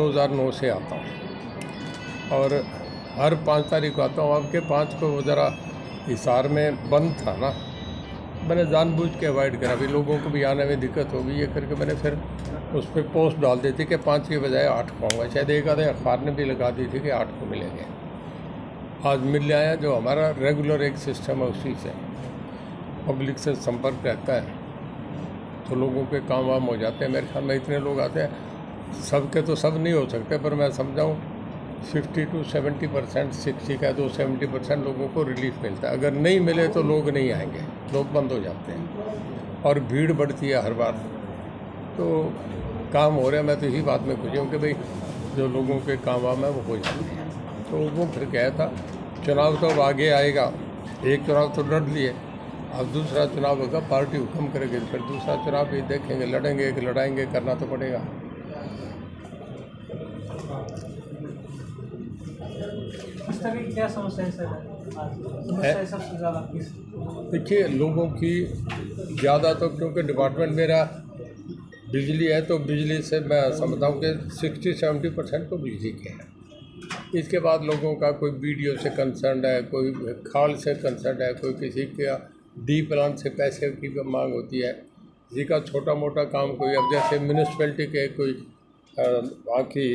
2009 से आता हूँ और हर 5 तारीख को आता हूँ। आपके 5 को वो ज़रा हिसार में बंद था ना, मैंने जानबूझ के अवॉइड करा, अभी लोगों को भी आने में दिक्कत होगी ये करके मैंने फिर उस पर पोस्ट डाल दी थी कि 5 के बजाय 8 को आऊँगा। शायद एक आधे अखबार ने भी लगा दी थी कि 8 को मिलेंगे। आज मिल आया। जो हमारा रेगुलर एक सिस्टम है उसी से पब्लिक से संपर्क रहता है तो लोगों के काम वाम हो जाते हैं। मेरे ख्याल में इतने लोग आते हैं, सबके तो सब नहीं हो सकते, पर मैं समझाऊँ 50 to 70%, 60 का तो 70% लोगों को रिलीफ मिलता है। अगर नहीं मिले तो लोग नहीं आएंगे, लोग बंद हो जाते हैं और भीड़ बढ़ती है हर बार। तो काम हो रहा है। मैं तो इसी बात में खुशी हूँ कि भाई जो लोगों के काम वाम है वो हो जाते हैं। तो वो फिर क्या था, चुनाव तो अब आगे आएगा, एक चुनाव तो लड़ लिए, अब दूसरा चुनाव होगा, पार्टी हुक्म करेगी, फिर दूसरा चुनाव भी देखेंगे, लड़ेंगे कि लड़ाएंगे, करना तो पड़ेगा। क्या समस्या है सर? सबसे ज़्यादा देखिए लोगों की ज़्यादा तो, क्योंकि डिपार्टमेंट मेरा बिजली है तो बिजली से मैं समझता हूँ कि 60-70% तो बिजली के है। इसके बाद लोगों का कोई बीडीओ से कंसर्न है, कोई खाल से कंसर्न है, कोई किसी का डी प्लान से पैसे की मांग होती है, किसी का छोटा मोटा काम कोई, अब जैसे म्यूनिसपैलिटी के कोई वहाँ की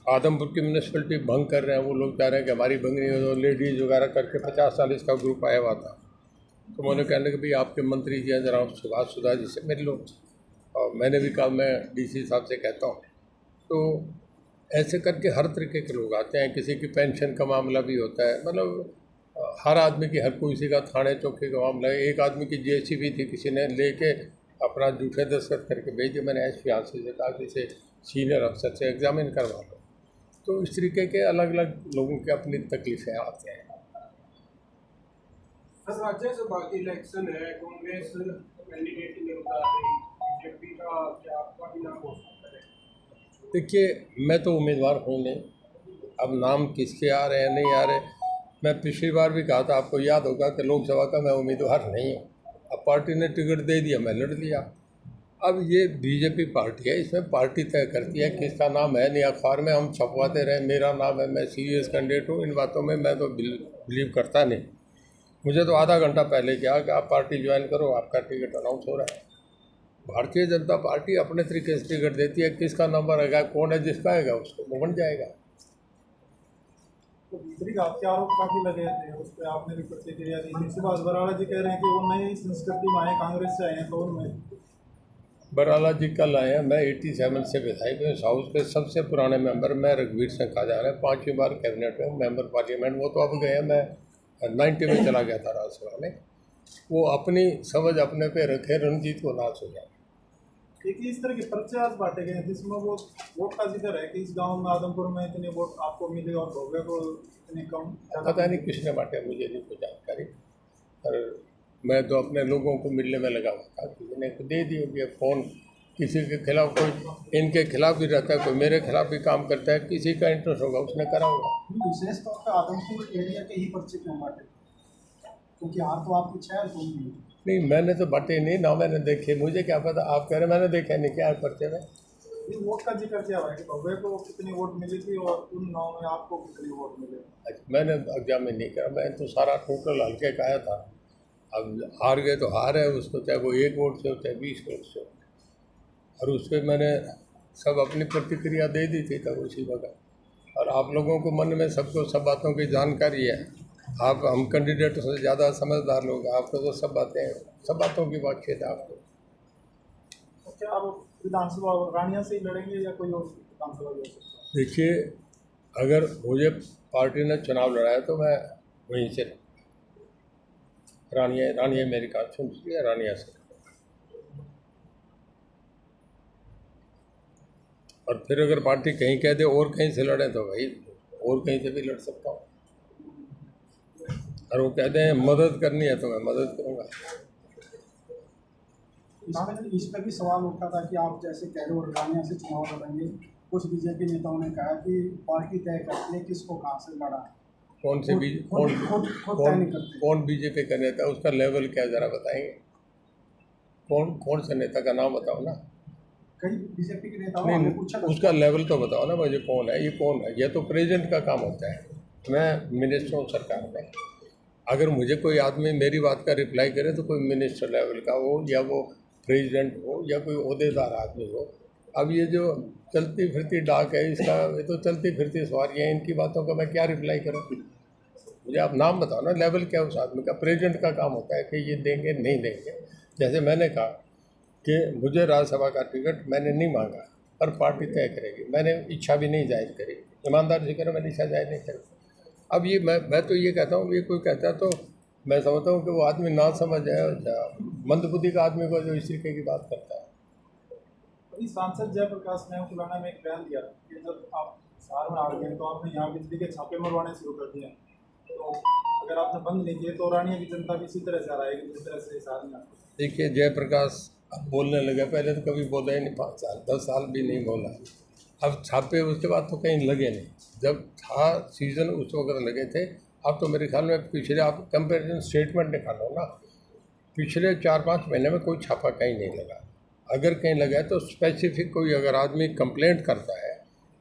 आदमपुर की म्यूनिसपैलिटी भंग कर रहे हैं, वो लोग कह रहे हैं कि हमारी भंग नहीं हो, तो लेडीज़ वगैरह करके 50-40 का ग्रुप आया हुआ था। तो मैंने कहने कि भाई आपके मंत्री जी हैं, जरा सुभाष सुधा जी से मिल लो। और मैंने भी कहा मैं डीसी साहब से कहता हूँ। तो ऐसे करके हर तरीके के लोग आते हैं, किसी की पेंशन का मामला भी होता है, मतलब हर आदमी की, हर कोई का थाने चौकी का मामला है। एक आदमी की जेसीबी थी, किसी ने लेके अपना जूठे दस्तखत करके भेज दिया। मैंने एसपी आसिफ से कहा कि इसे सीनियर अफसर से एग्जामिन करवा लो। तो इस तरीके के अलग अलग लोगों की अपनी तकलीफ़ें आते हैं। राज्यसभा की इलेक्शन है, कांग्रेस कैंडिडेट नहीं उतार रही, बीजेपी का क्या आपका भी नाम हो सकता है? देखिए मैं तो उम्मीदवार हूँ नहीं, अब नाम किसके आ रहे हैं नहीं आ रहे। मैं पिछली बार भी कहा था, आपको याद होगा कि लोकसभा का मैं उम्मीदवार नहीं हूँ। अब पार्टी ने टिकट दे दिया, मैं लड़ लिया। अब ये बीजेपी पार्टी है, इसमें पार्टी तय करती है किसका नाम है। नहीं अखबार में हम छपवाते रहे मेरा नाम है, मैं सीरियस कैंडिडेट हूँ, इन बातों में मैं तो बिलीव करता नहीं। मुझे तो आधा घंटा पहले क्या कि आप पार्टी ज्वाइन करो, आपका टिकट अनाउंस हो रहा है। भारतीय जनता पार्टी अपने तरीके से टिकट देती है, किसका नंबर आएगा, कौन है जिसका आएगा उसको वो बन जाएगा। तो दूसरी आपके आरोप काफी लगे थे, उस पर आपने भी प्रतिक्रिया दी। सुभाष बराला जी कह रहे हैं कि वो नई संस्कृति में आए, कांग्रेस से आए हैं, तो उनमें बराला जी कल आए हैं। मैं 87 से विधायक हूँ, हाउस के सबसे पुराने मेंबर मैं रघुवीर सिंह कहा जा रहा है, 5वीं बार कैबिनेट में मेंबर पार्लियामेंट। वो तो अब गए हैं, मैं 90 में चला गया था राज्यसभा में। वो अपनी समझ अपने पे रखे, रणजीत को नाच हो जाए। देखिए इस तरह के प्रचार बांटे गए जिसमें वो वोट का जिक्र है कि इस गांव में आदमपुर में इतने वोट आपको मिले और भोगे को इतने कम। पता नहीं किसने बांटे, मुझे नहीं कोई जानकारी, पर मैं तो अपने लोगों को मिलने में लगा हुआ था। किसी ने दे दी होगी फ़ोन, किसी के खिलाफ, कोई इनके खिलाफ भी रहता है, कोई मेरे खिलाफ भी काम करता है, किसी का इंटरेस्ट होगा उसने करा होगा। विशेष तौर पर आदमपुर एरिया के ही पर्चे क्यों बांटे? क्योंकि हार तो आपकी 6 तो नहीं मैंने तो बांटे नहीं ना, मैंने देखे, मुझे क्या पता, आप कह रहे मैंने देखा नहीं, क्या है पर्चे में। वोट का जिक्र क्या हुआ है कि भव्य को कितनी वोट मिली थी और उन गाँव में आपको कितनी वोट मिले? अच्छा, मैंने एग्जामिन नहीं करा, मैं तो सारा टोटल हल्के का आया था। अब हार गए तो हार है, उसको चाहे वो 1 वोट से हो चाहे 20 वोट से हो, और उस पर मैंने सब अपनी प्रतिक्रिया दे दी थी तब उसी वक्त। और आप लोगों को मन में सबको सब बातों की जानकारी है, आप हम कैंडिडेट से ज़्यादा समझदार लोग हैं, आपको तो सब बातों की बातचीत है आपको। तो क्या आप विधानसभा रानिया से ही लड़ेंगे या कोई और विधानसभा भी हो सकता है? देखिए अगर मुझे पार्टी ने चुनाव लड़ाया तो मैं वहीं से, रानिया मेरी कॉन्स्टिट्यूंसी है, रानिया से। और फिर अगर पार्टी कहीं कह दे और कहीं से लड़े तो भाई और कहीं से भी लड़ सकता हूँ। और वो कहते हैं मदद करनी है तो मैं मदद करूँगा। इस पर भी सवाल उठा था कि आप जैसे कह रहे हो रानिया से चुनाव लड़ेंगे, कुछ बीजेपी नेताओं ने कहा कि पार्टी तय करती है किसको कहाँ से लड़ा है। कौन बीजेपी का नेता, उसका लेवल क्या ज़रा बताएंगे? कौन से नेता का नाम बताओ ना। कई बीजेपी के नेताओं ने हमें पूछा नहीं, उसका लेवल तो बताओ ना मुझे, कौन है ये, कौन है ये? तो प्रेसिडेंट का काम होता है। मैं मिनिस्टर हूँ सरकार में, अगर मुझे कोई आदमी मेरी बात का रिप्लाई करे तो कोई मिनिस्टर लेवल का हो या वो प्रेसिडेंट हो या कोई ओहदेदार आदमी हो। अब ये जो चलती फिरती डाक है इसका, ये तो चलती फिरती सवारियाँ हैं, इनकी बातों का मैं क्या रिप्लाई करूँ? मुझे आप नाम बताओ ना, लेवल क्या है उस आदमी का? प्रेसिडेंट का काम होता है कि ये देंगे नहीं देंगे। जैसे मैंने कहा कि मुझे राज्यसभा का टिकट मैंने नहीं मांगा, पर पार्टी तय करेगी। मैंने इच्छा भी नहीं जाहिर करी, ईमानदारी से करो, मैंने इच्छा जाहिर नहीं करी। अब ये मैं तो ये कहता हूँ, ये कोई कहता है तो मैं समझता हूँ कि वो आदमी ना समझ है, मंदबुद्धि का आदमी को जो इस तरीके की बात करता है। अभी सांसद जयप्रकाश ने खुलाना में एक बयान दिया कि जब आप शहर में आ गए तो आपने यहाँ बिजली के छापे मरवाने शुरू कर दिए, तो अगर आपने बंद नहीं किए तो रानिया की जनता भी इसी तरह से आ रहा है जिस तरह से शहर में। देखिए, जयप्रकाश अब बोलने लगे, पहले तो कभी बोला ही नहीं, 5 साल 10 साल भी नहीं बोला। अब छापे उसके बाद तो कहीं लगे नहीं, जब था सीज़न उस वक्त लगे थे। अब तो मेरे ख्याल में पिछले, आप कंपेरिजन स्टेटमेंट निकालो ना, पिछले 4-5 महीने में कोई छापा कहीं नहीं लगा। अगर कहीं लगा है तो स्पेसिफिक कोई अगर आदमी कंप्लेंट करता है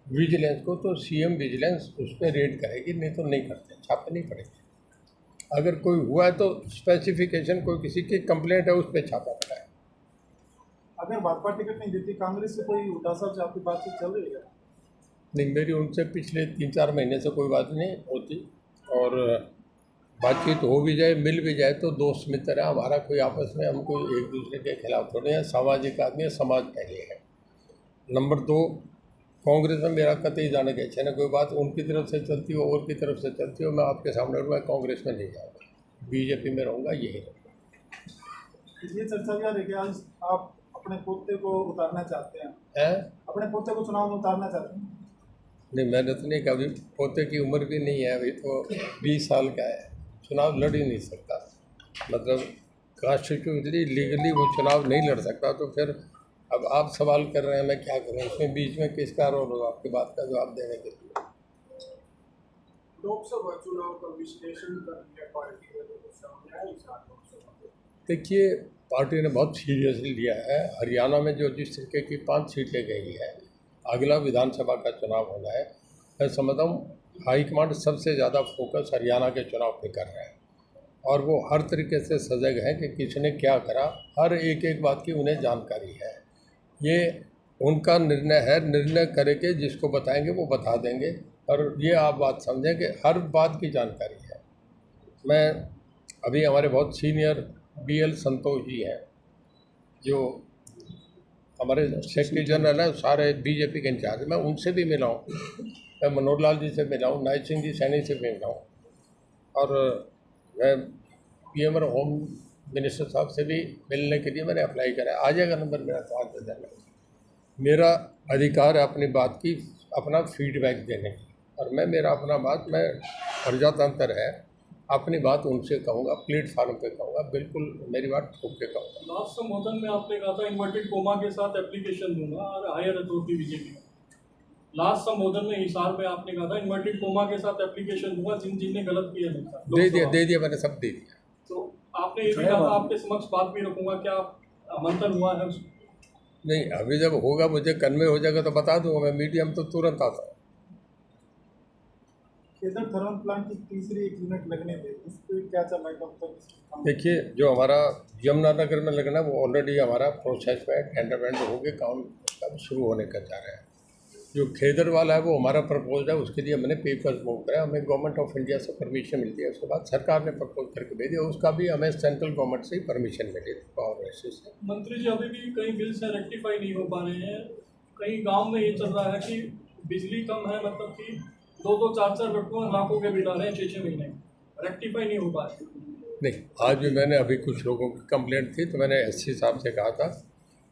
विजिलेंस को तो सीएम विजिलेंस उस पर रेड करेगी, नहीं तो नहीं करते, छापे नहीं पड़ेंगे। अगर कोई हुआ है तो स्पेसिफिकेशन कोई किसी की कंप्लेंट है उस पर छापा पड़ा है। अगर भाजपा टिकट नहीं देती, कांग्रेस से कोई उठा साहब से आपकी बातचीत चल रही है? नहीं, मेरी उनसे पिछले 3-4 महीने से कोई बात नहीं होती, और बातचीत हो भी जाए, मिल भी जाए तो दोस्त मित्र है हमारा, कोई आपस में, हम कोई एक दूसरे के खिलाफ थोड़े हैं। सामाजिक आदमी है, समाज पहले है। नंबर 2, कांग्रेस में मेरा कतई जाने का इच्छा नहीं। कोई बात उनकी तरफ से चलती हो और की तरफ से चलती हो, मैं आपके सामने मैं कांग्रेस में नहीं जाऊँगा, बीजेपी में रहूँगा, यही रहूँगा। ये चर्चा भी आ रही है कि आज आप अपने पोते को उतारना चाहते हैं, अपने पोते को चुनाव में उतारना चाहते हैं? नहीं, मैंने तो नहीं, कभी पोते की उम्र भी नहीं है, अभी तो 20 साल का है, चुनाव लड़ ही नहीं सकता। मतलब कॉन्स्टिट्यूशनली लीगली वो चुनाव नहीं लड़ सकता। तो फिर अब आप सवाल कर रहे हैं, मैं क्या करूं इसमें? बीच में किसका रोल होगा आपकी बात का जवाब देने के लिए? लोकसभा चुनाव का विश्लेषण कर लिया पार्टी ने, तो सामने आई लोकसभा। देखिए, पार्टी ने बहुत सीरियसली लिया है। हरियाणा में जो जिस तरीके की 5 सीटें गई है, अगला विधानसभा का चुनाव होना है, मैं समझता हूँ हाईकमांड सबसे ज़्यादा फोकस हरियाणा के चुनाव पे कर रहा है, और वो हर तरीके से सजग है कि किसने क्या करा, हर एक बात की उन्हें जानकारी है। ये उनका निर्णय है, निर्णय करेंगे, जिसको बताएंगे वो बता देंगे, और ये आप बात समझें कि हर बात की जानकारी है। मैं अभी हमारे बहुत सीनियर BL संतोष जी हैं, जो हमारे सेक्रेटरी जनरल हैं, सारे बीजेपी के इंचार्ज, मैं उनसे भी मिला हूँ, मैं मनोहर लाल जी से मिला हूँ, नायब सिंह जी सैनी से भी मिला हूँ, और मैं PM और होम मिनिस्टर साहब से भी मिलने के लिए मैंने अप्लाई करा है। आ जाएगा नंबर मेरा, तो आज देना। मेरा अधिकार है अपनी बात की, अपना फीडबैक देने की, और मैं मेरा अपना बात, मैं प्रजातंत्र है, अपनी बात उनसे कहूँगा, प्लेटफार्म पे कहूँगा, बिल्कुल मेरी बात ठोक के कहूँगा। लास्ट संबोधन में आपने कहा था इन्वर्टेड कोमा के साथ एप्लीकेशन दूंगा और हायर अथॉरिटी बीजेपी में। लास्ट संबोधन में हिसार में आपने कहा था इन्वर्टेड कोमा के साथ एप्लीकेशन दूंगा जिनने गलत किया नहीं। दे दिया मैंने, सब दे दिया। तो आपने ये भी कहा था आपके समक्ष बात भी रखूंगा, क्या मंथन हुआ है? नहीं, अभी जब होगा, मुझे कन्वे हो जाएगा तो बता दूंगा मैं, मीडियम तो तुरंत आता हूँ। केदार थर्मल प्लांट की तीसरी एक यूनिट लगने में इस पर क्या चल रहा है, कब तक? देखिए, जो हमारा यमुनानगर में लगना वो ऑलरेडी हमारा प्रोसेस में टेंडर वेंडर हो गए, काम उसका शुरू होने का जा रहा है। जो खेदर वाला है वो हमारा प्रपोज है, उसके लिए हमने पेपर्स मूव करा, हमें गवर्नमेंट ऑफ इंडिया से परमिशन मिलती है, उसके बाद सरकार ने प्रपोज करके भेज दिया, उसका भी हमें सेंट्रल गवर्नमेंट से ही परमिशन मिली पावर वैसे से। मंत्री जी, अभी भी कई बिल्स हैं रेक्टिफाई नहीं हो पा रहे हैं। कई गाँव में ये चल रहा है कि बिजली कम है, मतलब कि 2-2, 4-4 लाखों के बिल आ रहे हैं 6-6 महीने, रेक्टिफाई नहीं हो पा रहे। नहीं, आज भी मैंने अभी कुछ लोगों की कंप्लेंट थी, तो मैंने SC साहब से कहा था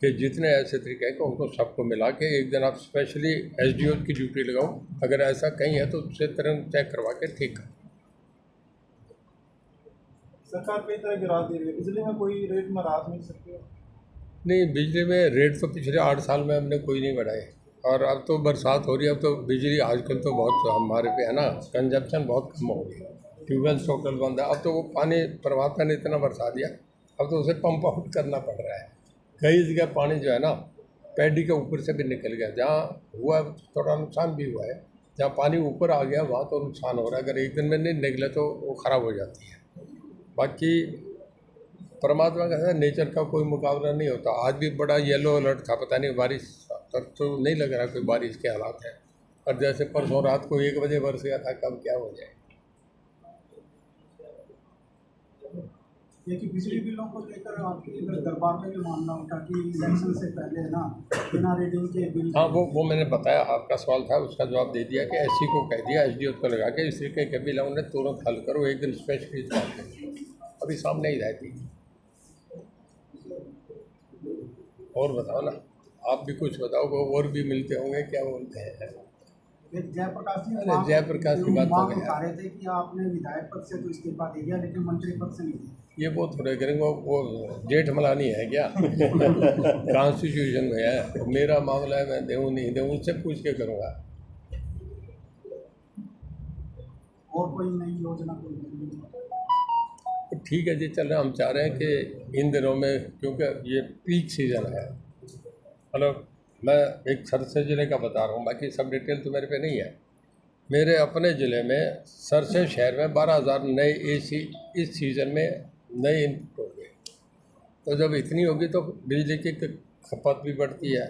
कि जितने ऐसे तरीके हैं उनको सबको मिला के एक दिन आप स्पेशली SDO की ड्यूटी लगाओ, अगर ऐसा कहीं है तो उससे तुरंत चेक करवा के ठीक है। सरकार कई तरह की राहत दे रही है, बिजली में कोई रेट में राहत मिल सकती है? नहीं, बिजली में रेट तो पिछले 8 साल में हमने कोई नहीं बढ़ाए, और अब तो बरसात हो रही है, अब तो बिजली आजकल तो बहुत हमारे पे है ना, कंजप्शन बहुत कम हो गई, ट्यूबवेल टोटल बंद है। अब तो वो पानी परमात्मा ने इतना बरसा दिया, अब तो उसे पंप आउट करना पड़ रहा है। कई जगह पानी जो है ना पैडी के ऊपर से भी निकल गया। जहाँ हुआ थोड़ा नुकसान भी हुआ है, जहाँ पानी ऊपर आ गया वहाँ तो नुकसान हो रहा है। अगर एक दिन में नहीं निकले तो वो ख़राब हो जाती है। बाकी परमात्मा का नेचर का कोई मुकाबला नहीं होता। आज भी बड़ा येलो अलर्ट था, पता नहीं बारिश तक तो नहीं लग रहा कोई बारिश के हालात है। और जैसे परसों रात को 1 बजे बरस गया था, कब क्या हो जाए। ये कि बिजली बिलों को लेकर आपके दरबार में भी मामला उठा कि इलेक्शन से पहले ना बिना रीडिंग के बिल। हाँ, वो मैंने बताया, आपका सवाल था, उसका जवाब दे दिया कि एससी को कह दिया, एसडीओ को लगा के इस तरीके के बिल उन्हें तुरंत हल करो, एक दिन स्पेशली इस बात पे। अभी सामने ही रहती। और बताओ ना, आप भी कुछ बताओ, वो और भी मिलते होंगे, क्या बोलते हैं। जयप्रकाश जी अरे जयप्रकाश की बात हो गई उठा रहे थे कि आपने विधायक पद से तो इस्तीफा दे दिया लेकिन मंत्री पद से नहीं दिया। ये वो थोड़े करेंगे, वो जेठमलानी है क्या? कॉन्स्टिट्यूशन में है, मेरा मामला है, मैं दूँ नहीं दूँ उससे पूछ के करूँगा। और कोई नई योजना कोई नहीं? तो ठीक है जी, चल रहा। हम चाह रहे हैं कि इन दिनों में, क्योंकि ये पीक सीज़न है, मतलब मैं एक सरसे ज़िले का बता रहा हूँ, बाकी सब डिटेल तो मेरे पे नहीं है। मेरे अपने ज़िले में सरसे शहर में 12,000 नए एसी इस सीज़न में नए इनपुट हो गए। तो जब इतनी होगी तो बिजली की खपत भी बढ़ती है,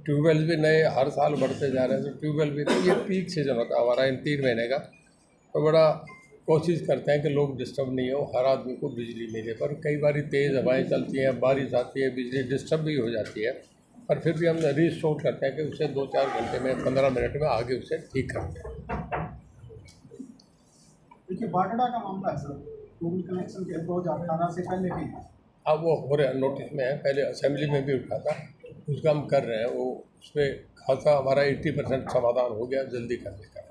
ट्यूबवेल भी नए हर साल बढ़ते जा रहे हैं, तो ट्यूबवेल भी, तो ये पीक सीज़न होता है हमारा इन 3 महीने का। तो बड़ा कोशिश करते हैं कि लोग डिस्टर्ब नहीं हो, हर आदमी को बिजली मिले। पर कई बार तेज़ हवाएं चलती हैं, बारिश आती है, बिजली डिस्टर्ब भी हो जाती है, पर फिर भी हम रीस्टोर करते हैं कि उसे 2-4 घंटे में, 15 मिनट में आगे उसे ठीक करते हैं। देखिए बागड़ा का मामला है सर, केबल कनेक्शन के 2018 से पहले भी है। अब वो हो रहा नोटिस में है, पहले असेंबली में भी उठा था, उसका हम कर रहे हैं। वो उस पर खासा हमारा 80% समाधान हो गया, जल्दी करने का।